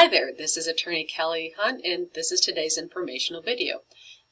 Hi there, this is Attorney Kelly Hunt, and this is today's informational video.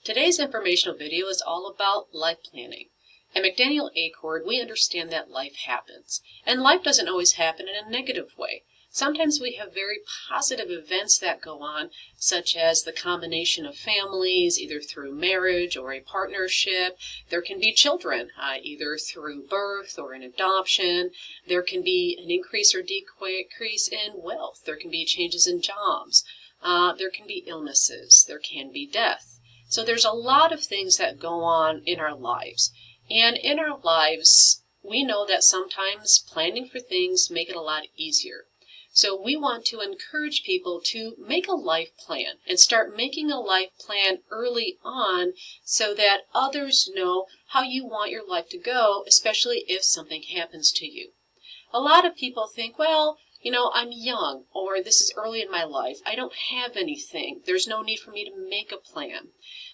Today's informational video is all about life planning. At McDaniel Acord, we understand that life happens, and life doesn't always happen in a negative way. Sometimes we have very positive events that go on, such as the combination of families, either through marriage or a partnership. There can be children, either through birth or an adoption. There can be an increase or decrease in wealth. There can be changes in jobs. There can be illnesses. There can be death. So there's a lot of things that go on in our lives. And in our lives, we know that sometimes planning for things make it a lot easier. So we want to encourage people to make a life plan and start making a life plan early on so that others know how you want your life to go, especially if something happens to you. A lot of people think, well, I'm young, or this is early in my life. I don't have anything. There's no need for me to make a plan.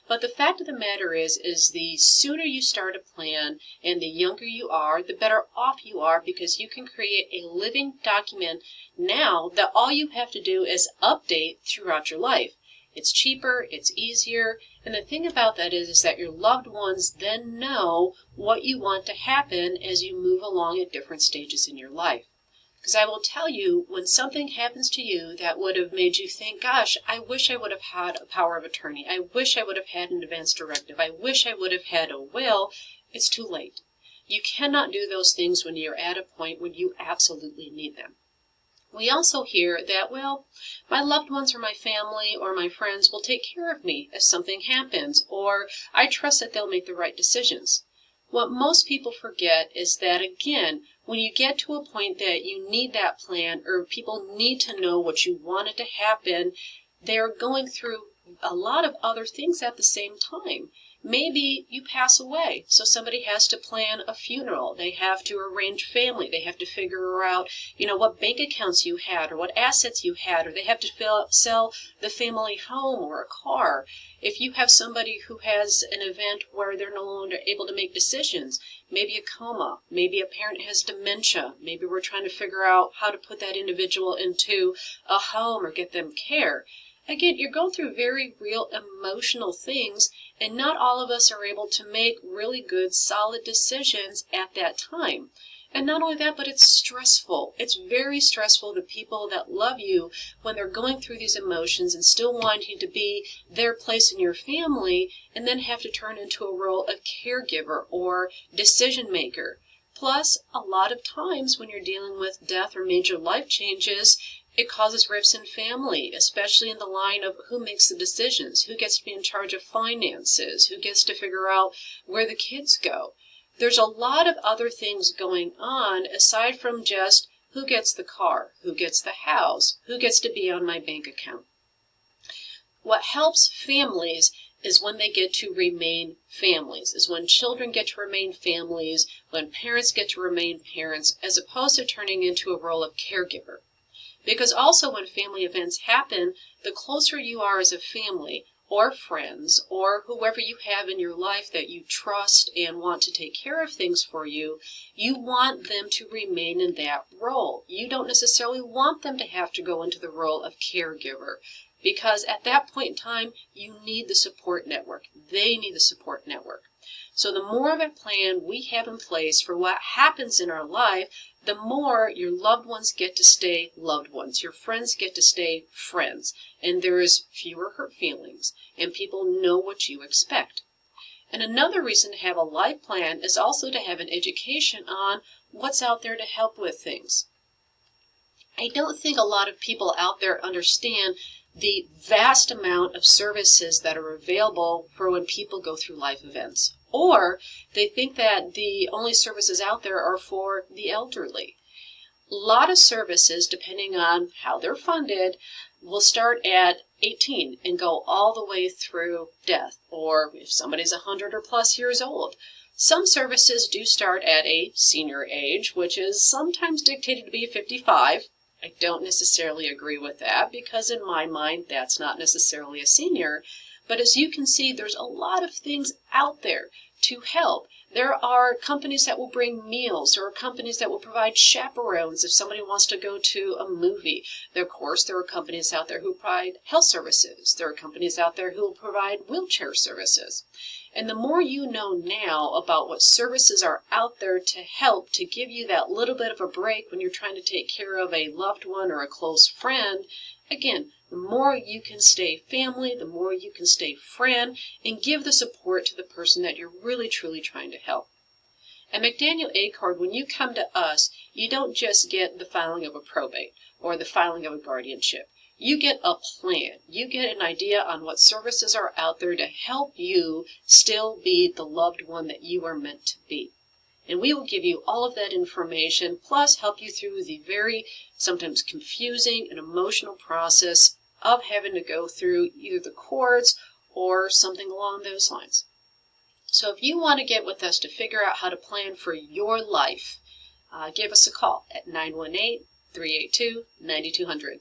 But the fact of the matter is the sooner you start a plan and the younger you are, the better off you are, because you can create a living document now that all you have to do is update throughout your life. It's cheaper, it's easier, and the thing about that is that your loved ones then know what you want to happen as you move along at different stages in your life. Because I will tell you, when something happens to you that would have made you think, gosh, I wish I would have had a power of attorney. I wish I would have had an advance directive. I wish I would have had a will. It's too late. You cannot do those things when you're at a point when you absolutely need them. We also hear that, well, my loved ones or my family or my friends will take care of me if something happens, or I trust that they'll make the right decisions. What most people forget is that, again, when you get to a point that you need that plan or people need to know what you wanted to happen, they're going through a lot of other things at the same time. Maybe you pass away, so somebody has to plan a funeral. They have to arrange family. They have to figure out, what bank accounts you had or what assets you had, or they have to sell the family home or a car. If you have somebody who has an event where they're no longer able to make decisions, maybe a coma, maybe a parent has dementia, maybe we're trying to figure out how to put that individual into a home or get them care. Again, you're going through very real emotional things, and not all of us are able to make really good, solid decisions at that time. And not only that, but it's stressful. It's very stressful to people that love you when they're going through these emotions and still wanting to be their place in your family, and then have to turn into a role of caregiver or decision maker. Plus, a lot of times when you're dealing with death or major life changes, it causes rifts in family, especially in the line of who makes the decisions, who gets to be in charge of finances, who gets to figure out where the kids go. There's a lot of other things going on aside from just who gets the car, who gets the house, who gets to be on my bank account. What helps families is when they get to remain families, is when children get to remain families, when parents get to remain parents, as opposed to turning into a role of caregiver. Because also when family events happen, the closer you are as a family or friends or whoever you have in your life that you trust and want to take care of things for you, you want them to remain in that role. You don't necessarily want them to have to go into the role of caregiver, because at that point in time, you need the support network. They need the support network. So the more of a plan we have in place for what happens in our life, the more your loved ones get to stay loved ones. Your friends get to stay friends. And there is fewer hurt feelings. And people know what you expect. And another reason to have a life plan is also to have an education on what's out there to help with things. I don't think a lot of people out there understand the vast amount of services that are available for when people go through life events. Or they think that the only services out there are for the elderly. A lot of services, depending on how they're funded, will start at 18 and go all the way through death, or if somebody's 100 or plus years old. Some services do start at a senior age, which is sometimes dictated to be 55. I don't necessarily agree with that, because in my mind that's not necessarily a senior. But as you can see, there's a lot of things out there to help. There are companies that will bring meals. There are companies that will provide chaperones if somebody wants to go to a movie. Of course, there are companies out there who provide health services. There are companies out there who will provide wheelchair services. And the more you know now about what services are out there to help to give you that little bit of a break when you're trying to take care of a loved one or a close friend, again, the more you can stay family, the more you can stay friend, and give the support to the person that you're really truly trying to help. At McDaniel Acord, when you come to us, you don't just get the filing of a probate or the filing of a guardianship. You get a plan. You get an idea on what services are out there to help you still be the loved one that you are meant to be. And we will give you all of that information, plus help you through the very sometimes confusing and emotional process of having to go through either the courts or something along those lines. So if you want to get with us to figure out how to plan for your life, give us a call at 918-382-9200.